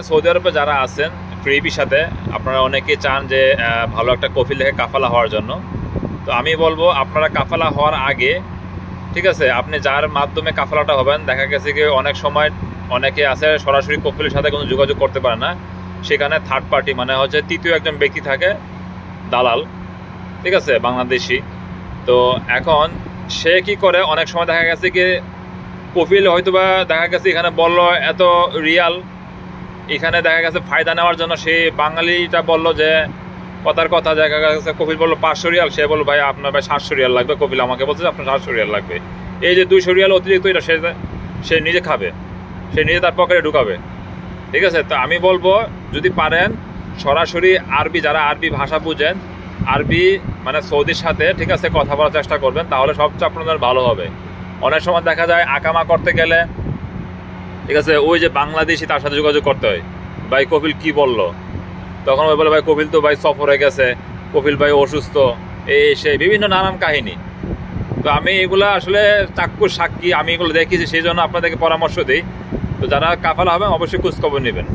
Saudi আরবে যারা আছেন ফ্রি ভিসাতে, আপনারা অনেকেই চান যে ভালো একটা কফিল দেখে কাফালা হওয়ার জন্য। তো আমি বলবো আপনারা কাফালা হওয়ার আগে, ঠিক আছে, আপনি যার মাধ্যমে কাফালাটা হবেন, দেখা গেছে কি অনেক সময় অনেকে আছে সরাসরি কফিলের সাথে কোনো যোগাযোগ করতে পারে না, সেখানে থার্ড পার্টি মানে হচ্ছে তৃতীয় একজন ব্যক্তি থাকে, দালাল, ঠিক আছে, বাংলাদেশি। তো এখন সে কি করে, অনেক সময় দেখা গেছে কি কফিল হয়তোবা দেখা গেছে এখানে বললো এত রিয়াল, এখানে দেখা গেছে ফায়দা নেওয়ার জন্য সে বাঙালিটা বললো যে কথার কথা, দেখা গেছে কফিল বললো 500 রিয়াল, সে বললো ভাই আপনার ভাই 700 রিয়াল লাগবে, কফিল আমাকে বলছে আপনার 700 রিয়াল লাগবে। এই যে 200 রিয়াল অতিরিক্ত, এটা সে নিজে খাবে, সে নিজে তার পকেটে ঢুকাবে, ঠিক আছে। তো আমি বলবো যদি পারেন সরাসরি আরবি, যারা আরবি ভাষা বুঝেন, আরবি মানে সৌদির সাথে, ঠিক আছে, কথা বলার চেষ্টা করবেন, তাহলে সবচেয়ে আপনাদের ভালো হবে। অনেক সময় দেখা যায় আকামা করতে গেলে, ঠিক আছে, ওই যে বাংলাদেশি তার সাথে যোগাযোগ করতে হয়, ভাই কপিল কি বললো, তখন ওই বলে ভাই কপিল তো ভাই সফরে গেছে, কপিল ভাই অসুস্থ, এই সে বিভিন্ন নানান কাহিনী। তো আমি এগুলা আসলে চাক্ষুষ সাক্ষী, আমি এগুলো দেখেছি, সেই জন্য আপনাদেরকে পরামর্শ দিই। তো যারা কাফালা হবেন অবশ্যই খোঁজখবর নেবেন।